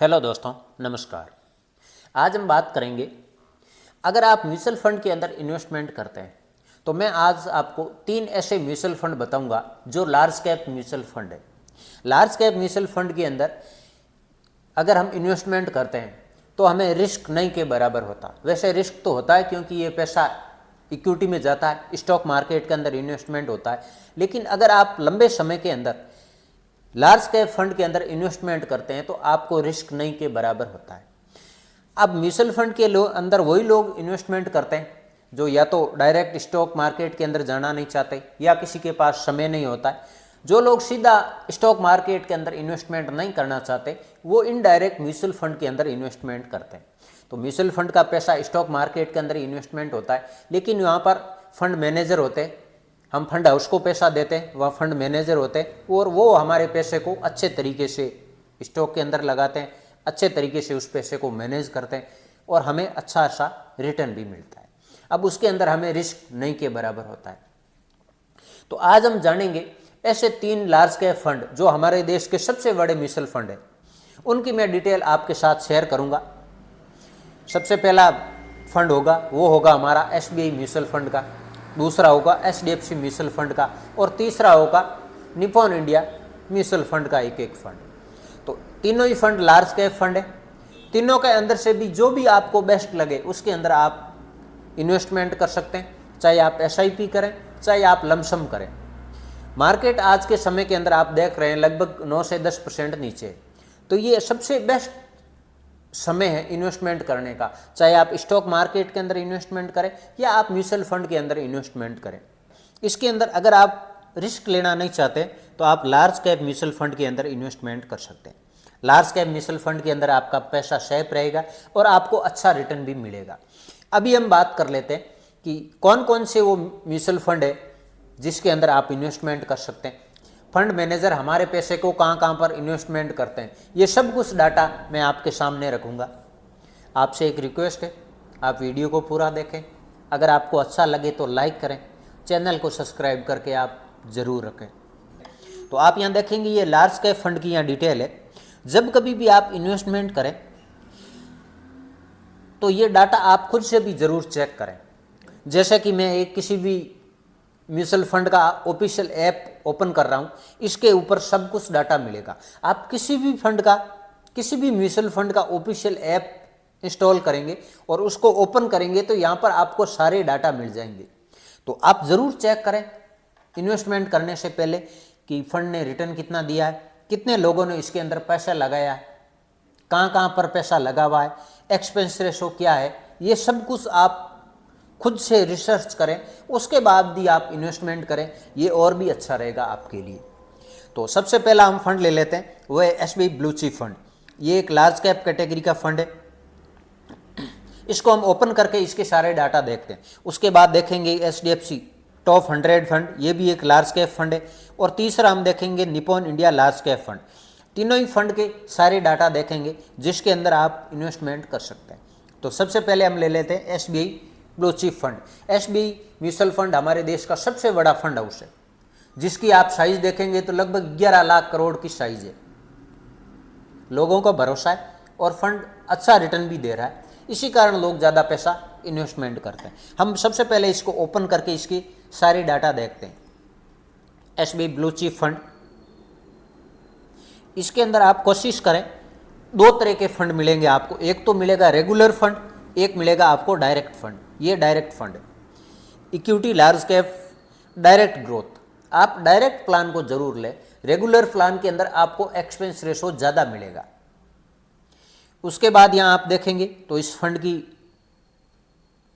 Hello दोस्तों, नमस्कार। आज हम बात करेंगे, अगर आप म्यूचुअल फंड के अंदर इन्वेस्टमेंट करते हैं तो मैं आज आपको 3 ऐसे म्यूचुअल फंड बताऊंगा जो लार्ज कैप म्यूचुअल फंड है। लार्ज कैप म्यूचुअल फंड के अंदर अगर हम इन्वेस्टमेंट करते हैं तो हमें रिस्क नहीं के बराबर होता। वैसे रिस्क तो होता है क्योंकि ये पैसा इक्विटी में जाता है, स्टॉक मार्केट के अंदर इन्वेस्टमेंट होता है, लेकिन अगर आप लंबे समय के अंदर लार्ज कैप फंड के अंदर इन्वेस्टमेंट करते हैं तो आपको रिस्क नहीं के बराबर होता है। अब म्यूचुअल फंड के अंदर वही लोग इन्वेस्टमेंट करते हैं जो या तो डायरेक्ट स्टॉक मार्केट के अंदर जाना नहीं चाहते या किसी के पास समय नहीं होता है। जो लोग सीधा स्टॉक मार्केट के अंदर इन्वेस्टमेंट नहीं करना चाहते वो इनडायरेक्ट म्यूचुअल फंड के अंदर इन्वेस्टमेंट करते हैं। तो म्यूचुअल फंड का पैसा स्टॉक मार्केट के अंदर इन्वेस्टमेंट होता है, लेकिन यहाँ पर फंड मैनेजर होते हैं, हम फंड हाउस को पैसा देते हैं, वह फंड मैनेजर होते हैं और वो हमारे पैसे को अच्छे तरीके से स्टॉक के अंदर लगाते हैं, अच्छे तरीके से उस पैसे को मैनेज करते हैं और हमें अच्छा सा रिटर्न भी मिलता है। अब उसके अंदर हमें रिस्क नहीं के बराबर होता है। तो आज हम जानेंगे ऐसे 3 लार्ज कैप फंड जो हमारे देश के सबसे बड़े म्यूचुअल फंड है, उनकी मैं डिटेल आपके साथ शेयर करूँगा। सबसे पहला फंड होगा वो होगा हमारा SBI म्यूचुअल फंड का, दूसरा होगा HDFC म्यूचुअल फंड का और तीसरा होगा निपॉन इंडिया म्यूचुअल फंड का एक फंड। तो तीनों ही फंड लार्ज कैप फंड है। तीनों के अंदर से भी जो भी आपको बेस्ट लगे उसके अंदर आप इन्वेस्टमेंट कर सकते हैं, चाहे आप SIP करें चाहे आप लमसम करें। मार्केट आज के समय के अंदर आप देख रहे हैं लगभग 9 से 10% नीचे है, तो ये सबसे बेस्ट समय है इन्वेस्टमेंट करने का, चाहे आप स्टॉक मार्केट के अंदर इन्वेस्टमेंट करें या आप म्यूचुअल फंड के अंदर इन्वेस्टमेंट करें। इसके अंदर अगर आप रिस्क लेना नहीं चाहते तो आप लार्ज कैप म्यूचुअल फंड के अंदर इन्वेस्टमेंट कर सकते हैं। लार्ज कैप म्यूचुअल फंड के अंदर आपका पैसा सेफ रहेगा और आपको अच्छा रिटर्न भी मिलेगा। अभी हम बात कर लेते हैं कि कौन कौन से वो म्यूचुअल फंड है जिसके अंदर आप इन्वेस्टमेंट कर सकते हैं, फंड मैनेजर हमारे पैसे को कहाँ कहाँ पर इन्वेस्टमेंट करते हैं, ये सब कुछ डाटा मैं आपके सामने रखूँगा। आपसे एक रिक्वेस्ट है, आप वीडियो को पूरा देखें, अगर आपको अच्छा लगे तो लाइक करें, चैनल को सब्सक्राइब करके आप ज़रूर रखें। तो आप यहाँ देखेंगे ये लार्ज कैप फंड की यहाँ डिटेल है। जब कभी भी आप इन्वेस्टमेंट करें तो ये डाटा आप खुद से भी ज़रूर चेक करें। जैसे कि मैं एक किसी भी म्यूचुअल फंड का ऑफिशियल ऐप ओपन कर रहा हूँ, इसके ऊपर सब कुछ डाटा मिलेगा। आप किसी भी फंड का, किसी भी म्यूचुअल फंड का ऑफिशियल ऐप इंस्टॉल करेंगे और उसको ओपन करेंगे तो यहाँ पर आपको सारे डाटा मिल जाएंगे। तो आप ज़रूर चेक करें इन्वेस्टमेंट करने से पहले कि फंड ने रिटर्न कितना दिया है, कितने लोगों ने इसके अंदर पैसा लगाया है, कहाँ कहाँ पर पैसा लगा हुआ है, एक्सपेंस रेशो क्या है, ये सब कुछ आप खुद से रिसर्च करें, उसके बाद भी आप इन्वेस्टमेंट करें, ये और भी अच्छा रहेगा आपके लिए। तो सबसे पहला हम फंड ले लेते हैं, वो है SBI ब्लू चिप फंड। ये एक लार्ज कैप कैटेगरी का फंड है। इसको हम ओपन करके इसके सारे डाटा देखते हैं। उसके बाद देखेंगे HDFC टॉप 100 फंड, ये भी एक लार्ज कैप फंड है। और तीसरा हम देखेंगे Nippon India large cap fund. तीनों ही फंड के सारे डाटा देखेंगे जिसके अंदर आप इन्वेस्टमेंट कर सकते हैं। तो सबसे पहले हम ले लेते हैं SBI blue chip fund. SBI mutual fund हमारे देश का सबसे बड़ा फंड हाउस है, जिसकी आप साइज देखेंगे तो लगभग 11 लाख करोड़ की साइज है। लोगों को भरोसा है और फंड अच्छा रिटर्न भी दे रहा है, इसी कारण लोग ज़्यादा पैसा इन्वेस्टमेंट करते हैं। हम सबसे पहले इसको ओपन करके इसकी सारी डाटा देखते हैं। SBI ब्लू चिप फंड, इसके अंदर आप कोशिश करें, 2 तरह के फंड मिलेंगे आपको। एक तो मिलेगा रेगुलर फंड, एक मिलेगा आपको डायरेक्ट फंड। ये डायरेक्ट फंड है, equity large cap direct growth. आप डायरेक्ट प्लान को जरूर लें। रेगुलर प्लान के अंदर आपको एक्सपेंस रेशो ज़्यादा मिलेगा। उसके बाद यहाँ आप देखेंगे तो इस फंड की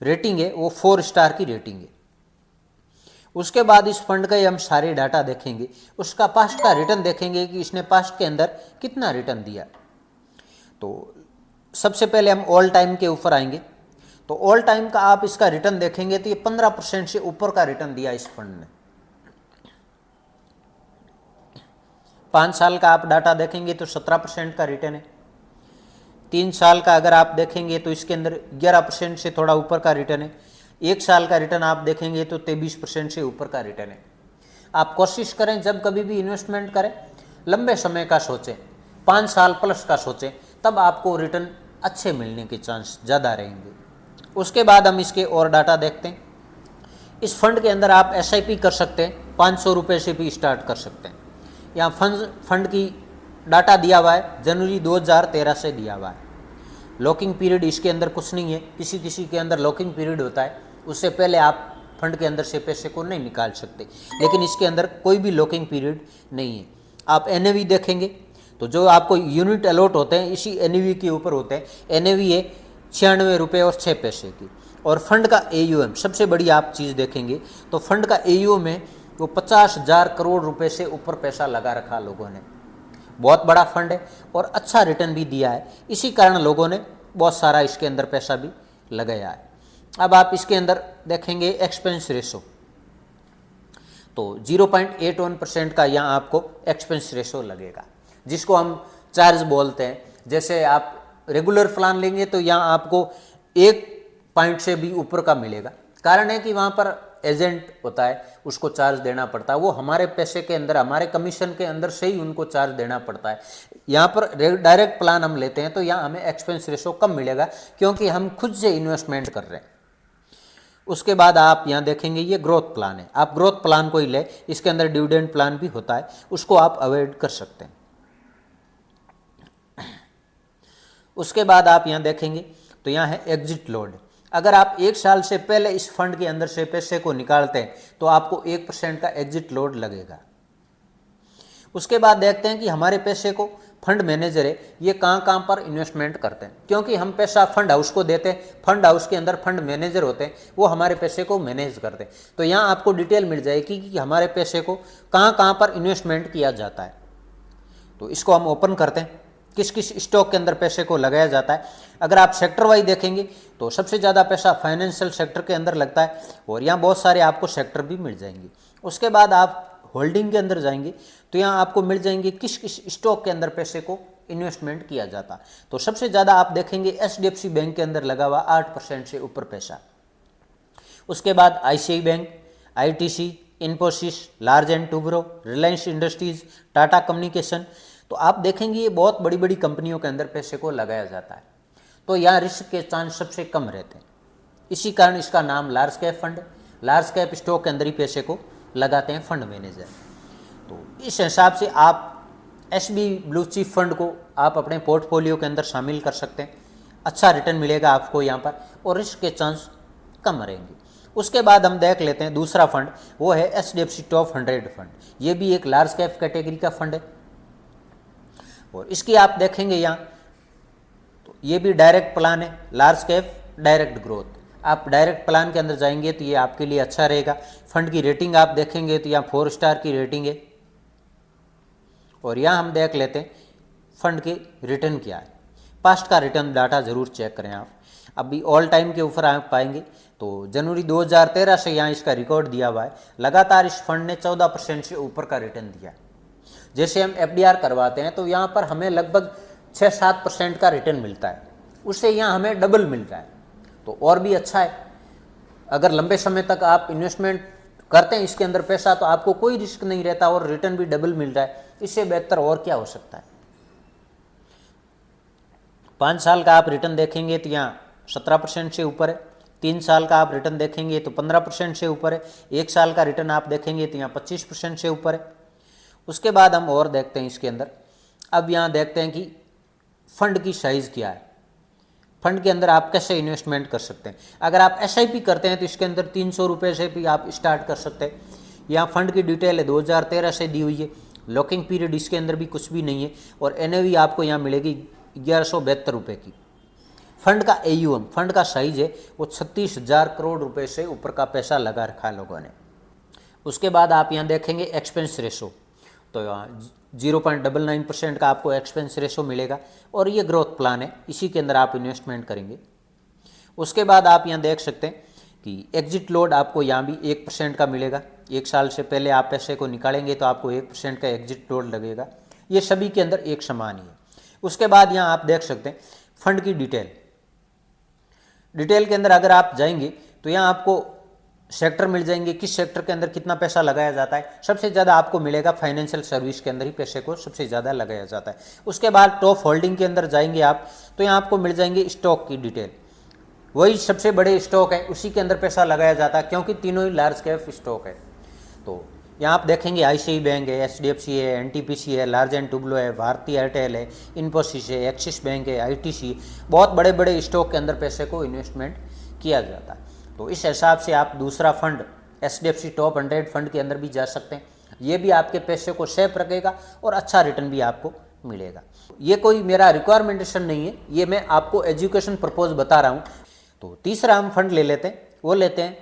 रेटिंग है वो 4 स्टार की रेटिंग है। उसके बाद इस फंड का हम सारे डाटा देखेंगे, उसका पास्ट का रिटर्न देखेंगे कि इसने पास्ट के अंदर कितना रिटर्न दिया। तो सबसे पहले हम ऑल टाइम के ऊपर आएंगे। तो ऑल टाइम का आप इसका रिटर्न देखेंगे तो ये 15% से ऊपर का रिटर्न दिया इस फंड ने। 5 साल का आप डाटा देखेंगे तो 17% का रिटर्न है। 3 साल का अगर आप देखेंगे तो इसके अंदर 11% से थोड़ा ऊपर का रिटर्न है। 1 साल का रिटर्न आप देखेंगे तो 23% से ऊपर का रिटर्न है। आप कोशिश करें जब कभी भी इन्वेस्टमेंट करें लंबे समय का सोचें, 5 साल प्लस का सोचें, तब आपको रिटर्न अच्छे मिलने के चांस ज़्यादा रहेंगे। उसके बाद हम इसके और डाटा देखते हैं। इस फंड के अंदर आप SIP कर सकते हैं, 500 रुपये से भी स्टार्ट कर सकते हैं। यहाँ फंड की डाटा दिया हुआ है, जनवरी 2013 से दिया हुआ है। लॉकिंग पीरियड इसके अंदर कुछ नहीं है, किसी किसी के अंदर लॉकिंग पीरियड होता है, उससे पहले आप फंड के अंदर से पैसे को नहीं निकाल सकते, लेकिन इसके अंदर कोई भी लॉकिंग पीरियड नहीं है। आप NAV देखेंगे तो जो आपको यूनिट अलॉट होते हैं इसी NAV के ऊपर होते हैं। NAV है 96 रुपये और 6 पैसे की। और फंड का AUM सबसे बड़ी आप चीज़ देखेंगे तो फंड का AUM है वो 50,000 करोड़ रुपए से ऊपर पैसा लगा रखा लोगों ने। बहुत बड़ा फंड है और अच्छा रिटर्न भी दिया है, इसी कारण लोगों ने बहुत सारा इसके अंदर पैसा भी लगाया है। अब आप इसके अंदर देखेंगे एक्सपेंस रेशो, तो 0.81% का यहाँ आपको एक्सपेंस रेशो लगेगा, जिसको हम चार्ज बोलते हैं। जैसे आप रेगुलर प्लान लेंगे तो यहाँ आपको 1 पॉइंट से भी ऊपर का मिलेगा। कारण है कि वहाँ पर एजेंट होता है, उसको चार्ज देना पड़ता है, वो हमारे पैसे के अंदर, हमारे कमीशन के अंदर से ही उनको चार्ज देना पड़ता है। यहाँ पर डायरेक्ट प्लान हम लेते हैं तो यहाँ हमें एक्सपेंस रेशो कम मिलेगा, क्योंकि हम खुद से इन्वेस्टमेंट कर रहे हैं। उसके बाद आप यहाँ देखेंगे ये ग्रोथ प्लान है, आप ग्रोथ प्लान को ही ले, इसके अंदर डिविडेंड प्लान भी होता है, उसको आप अवॉइड कर सकते हैं। उसके बाद आप यहाँ देखेंगे तो यहाँ है एग्जिट लोड। अगर आप 1 साल से पहले इस फंड के अंदर से पैसे को निकालते हैं तो आपको 1% का एग्जिट लोड लगेगा। उसके बाद देखते हैं कि हमारे पैसे को फंड मैनेजर है ये कहाँ पर इन्वेस्टमेंट करते हैं, क्योंकि हम पैसा फंड हाउस को देते हैं, फंड हाउस के अंदर फंड मैनेजर होते हैं, वो हमारे पैसे को मैनेज करते हैं। तो यहाँ आपको डिटेल मिल जाएगी कि हमारे पैसे को कहाँ पर इन्वेस्टमेंट किया जाता है। तो इसको हम ओपन करते हैं, किस किस स्टॉक के अंदर पैसे को लगाया जाता है। अगर आप सेक्टर वाइज देखेंगे तो सबसे ज़्यादा पैसा फाइनेंशियल सेक्टर के अंदर लगता है, और यहाँ बहुत सारे आपको सेक्टर भी मिल जाएंगे। उसके बाद आप होल्डिंग के अंदर जाएंगे तो यहाँ आपको मिल जाएंगे किस किस स्टॉक के अंदर पैसे को इन्वेस्टमेंट किया जाता। तो सबसे ज़्यादा आप देखेंगे HDFC बैंक के अंदर लगा हुआ 8% से ऊपर पैसा। उसके बाद ICICI bank, ITC, Infosys, large and Toubro, Reliance industries, Tata communication, तो आप देखेंगे ये बहुत बड़ी बड़ी कंपनियों के अंदर पैसे को लगाया जाता है। तो यहाँ रिस्क के चांस सबसे कम रहते हैं, इसी कारण इसका नाम लार्ज कैप फंड है। लार्ज कैप स्टॉक के अंदर ही पैसे को लगाते हैं फंड मैनेजर। तो इस हिसाब से आप SB ब्लू चिप फंड को आप अपने पोर्टफोलियो के अंदर शामिल कर सकते हैं, अच्छा रिटर्न मिलेगा आपको यहाँ पर, और रिस्क के चांस कम रहेंगे। उसके बाद हम देख लेते हैं दूसरा फंड, वो है HDFC टॉप 100 फंड। ये भी एक लार्ज कैप कैटेगरी का फंड है, और इसकी आप देखेंगे यहाँ तो ये भी डायरेक्ट प्लान है, लार्ज कैप डायरेक्ट ग्रोथ। आप डायरेक्ट प्लान के अंदर जाएंगे तो ये आपके लिए अच्छा रहेगा। फंड की रेटिंग आप देखेंगे तो यहाँ 4 स्टार की रेटिंग है, और यहाँ हम देख लेते हैं फंड के रिटर्न क्या है। पास्ट का रिटर्न डाटा ज़रूर चेक करें आप। अभी ऑल टाइम के ऊपर आप पाएंगे तो जनवरी 2013 से यहाँ इसका रिकॉर्ड दिया हुआ है, लगातार इस फंड ने 14% से ऊपर का रिटर्न दिया। जैसे हम FDR करवाते हैं तो यहाँ पर हमें लगभग 6-7% का रिटर्न मिलता है, उससे यहाँ हमें डबल मिल रहा है, तो और भी अच्छा है। अगर लंबे समय तक आप इन्वेस्टमेंट करते हैं इसके अंदर पैसा, तो आपको कोई रिस्क नहीं रहता और रिटर्न भी डबल मिल रहा है, इससे बेहतर और क्या हो सकता है। 5 साल का आप रिटर्न देखेंगे तो यहाँ 17% से ऊपर है, 3 साल का आप रिटर्न देखेंगे तो 15% से ऊपर है, 1 साल का रिटर्न आप देखेंगे तो यहाँ 25% से ऊपर है। उसके बाद हम और देखते हैं इसके अंदर। अब यहाँ देखते हैं कि फंड की साइज़ क्या है, फंड के अंदर आप कैसे इन्वेस्टमेंट कर सकते हैं। अगर आप SIP करते हैं तो इसके अंदर 300 रुपये से भी आप स्टार्ट कर सकते हैं। यहाँ फंड की डिटेल है 2013 से दी हुई है, लॉकिंग पीरियड इसके अंदर भी कुछ भी नहीं है, और NAV आपको यहाँ मिलेगी 1172 रुपये की। फंड का AUM, फंड का साइज है वो 36,000 करोड़ रुपए से ऊपर का पैसा लगा रखा है लोगों ने। उसके बाद आप यहाँ देखेंगे एक्सपेंस रेशो, तो 0.99% का आपको एक्सपेंस रेशो मिलेगा, और ये ग्रोथ प्लान है, इसी के अंदर आप इन्वेस्टमेंट करेंगे। उसके बाद आप यहाँ देख सकते हैं कि एग्जिट लोड आपको यहाँ भी 1% का मिलेगा। 1 साल से पहले आप पैसे को निकालेंगे तो आपको 1% का एग्जिट लोड लगेगा। ये सभी के अंदर एक समान ही है। उसके बाद यहाँ आप देख सकते हैं फंड की डिटेल के अंदर अगर आप जाएंगे तो यहाँ आपको सेक्टर मिल जाएंगे, किस सेक्टर के अंदर कितना पैसा लगाया जाता है। सबसे ज़्यादा आपको मिलेगा फाइनेंशियल सर्विस के अंदर ही पैसे को सबसे ज़्यादा लगाया जाता है। उसके बाद टॉप होल्डिंग के अंदर जाएंगे आप तो यहाँ आपको मिल जाएंगे स्टॉक की डिटेल, वही सबसे बड़े स्टॉक है उसी के अंदर पैसा लगाया जाता है क्योंकि तीनों ही लार्ज कैप स्टॉक है। तो यहाँ आप देखेंगे ICICI बैंक है, HDFC है, NTPC है, लार्ज एंड टुबलो है, भारती एयरटेल है, इन्फोसिस है, एक्सिस बैंक है, ITC, बहुत बड़े बड़े स्टॉक के अंदर पैसे को इन्वेस्टमेंट किया जाता है। तो इस हिसाब से आप दूसरा फंड HDFC टॉप 100 फंड के अंदर भी जा सकते हैं। ये भी आपके पैसे को सेफ रखेगा और अच्छा रिटर्न भी आपको मिलेगा। ये कोई मेरा रिक्वायरमेंटेशन नहीं है, ये मैं आपको एजुकेशन पर्पज़ बता रहा हूँ। तो तीसरा हम फंड ले लेते हैं, वो लेते हैं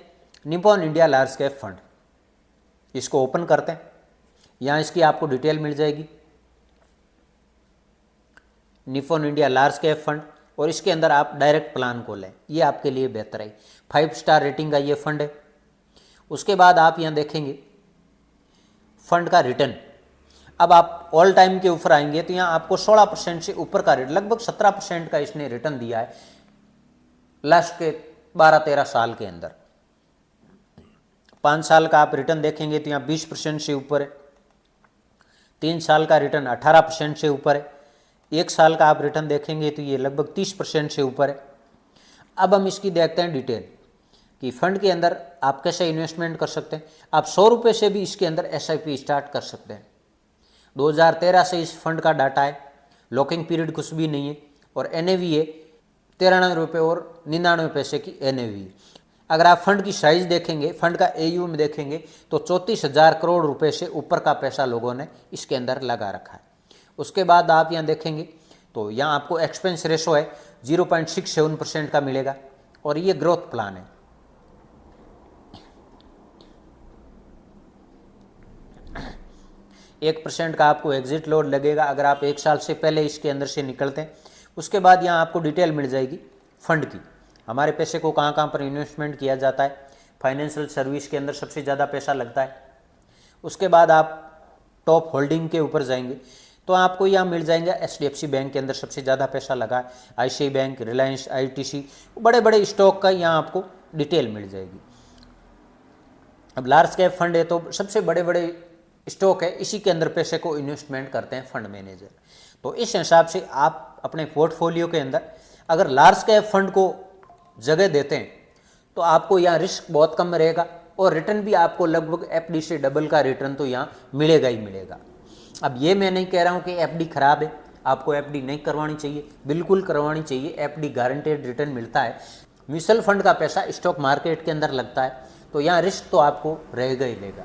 Nippon India large cap fund. इसको ओपन करते हैं, यहाँ इसकी आपको डिटेल मिल जाएगी, Nippon India large cap fund, और इसके अंदर आप डायरेक्ट प्लान को लें, ये आपके लिए बेहतर है। 5 स्टार रेटिंग का ये फंड है। उसके बाद आप यहाँ देखेंगे फंड का रिटर्न। अब आप ऑल टाइम के ऊपर आएंगे तो यहाँ आपको 16% से ऊपर का रेट, लगभग 17% का इसने रिटर्न दिया है लास्ट के 12-13 साल के अंदर। 5 साल का आप रिटर्न देखेंगे तो यहाँ 20% से ऊपर है, 3 साल का रिटर्न 18% से ऊपर है, 1 साल का आप रिटर्न देखेंगे तो ये लगभग 30% से ऊपर है। अब हम इसकी देखते हैं डिटेल कि फंड के अंदर आप कैसे इन्वेस्टमेंट कर सकते हैं। आप 100 रुपये से भी इसके अंदर SIP स्टार्ट कर सकते हैं। 2013 से इस फंड का डाटा है, लॉकिंग पीरियड कुछ भी नहीं है, और NAV है 93 रुपये और 99 पैसे की NAV। अगर आप फंड की साइज़ देखेंगे, फंड का AUM देखेंगे तो 34,000 करोड़ रुपए से ऊपर का पैसा लोगों ने इसके अंदर लगा रखा है। उसके बाद आप यहाँ देखेंगे तो यहाँ आपको एक्सपेंस रेशो है 0.67% का मिलेगा, और ये ग्रोथ प्लान है। एक % का आपको एग्जिट लोड लगेगा अगर आप 1 साल से पहले इसके अंदर से निकलते हैं। उसके बाद यहाँ आपको डिटेल मिल जाएगी फंड की, हमारे पैसे को कहाँ कहाँ पर इन्वेस्टमेंट किया जाता है। फाइनेंशियल सर्विस के अंदर सबसे ज़्यादा पैसा लगता है। उसके बाद आप टॉप होल्डिंग के ऊपर जाएंगे तो आपको यहाँ मिल जाएंगे HDFC बैंक के अंदर सबसे ज़्यादा पैसा लगा है, ICICI बैंक, रिलायंस, ITC, बड़े बड़े स्टॉक का यहाँ आपको डिटेल मिल जाएगी। अब लार्ज कैप फंड है तो सबसे बड़े बड़े स्टॉक है, इसी के अंदर पैसे को इन्वेस्टमेंट करते हैं फंड मैनेजर। तो इस हिसाब से आप अपने पोर्टफोलियो के अंदर अगर लार्ज कैप फंड को जगह देते हैं तो आपको यहाँ रिस्क बहुत कम रहेगा और रिटर्न भी आपको लगभग FD से डबल का रिटर्न तो यहाँ मिलेगा ही मिलेगा। अब ये मैं नहीं कह रहा हूँ कि FD खराब है, आपको FD नहीं करवानी चाहिए, बिल्कुल करवानी चाहिए। FD गारंटेड रिटर्न मिलता है। म्यूचुअल फंड का पैसा स्टॉक मार्केट के अंदर लगता है तो यहाँ रिस्क तो आपको रहेगा ही रहेगा।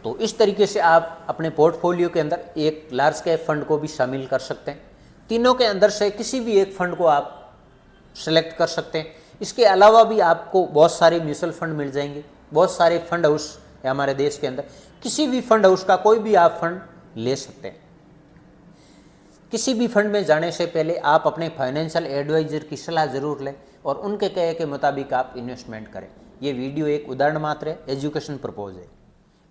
तो इस तरीके से आप अपने पोर्टफोलियो के अंदर एक लार्ज कैप फंड को भी शामिल कर सकते हैं। तीनों के अंदर से किसी भी एक फंड को आप सेलेक्ट कर सकते हैं। इसके अलावा भी आपको बहुत सारे म्यूचुअल फंड मिल जाएंगे, बहुत सारे फंड हाउस है हमारे देश के अंदर। किसी भी फंड हाउस का कोई भी आप फंड ले सकते हैं। किसी भी फंड में जाने से पहले आप अपने फाइनेंशियल एडवाइजर की सलाह जरूर लें और उनके कहे के मुताबिक आप इन्वेस्टमेंट करें। ये वीडियो एक उदाहरण मात्र है, एजुकेशन पर्पज़ है।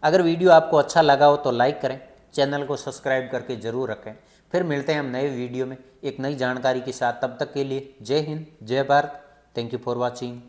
अगर वीडियो आपको अच्छा लगा हो तो लाइक करें, चैनल को सब्सक्राइब करके ज़रूर रखें। फिर मिलते हैं हम नए वीडियो में एक नई जानकारी के साथ। तब तक के लिए जय हिंद, जय Bharat. Thank you for watching.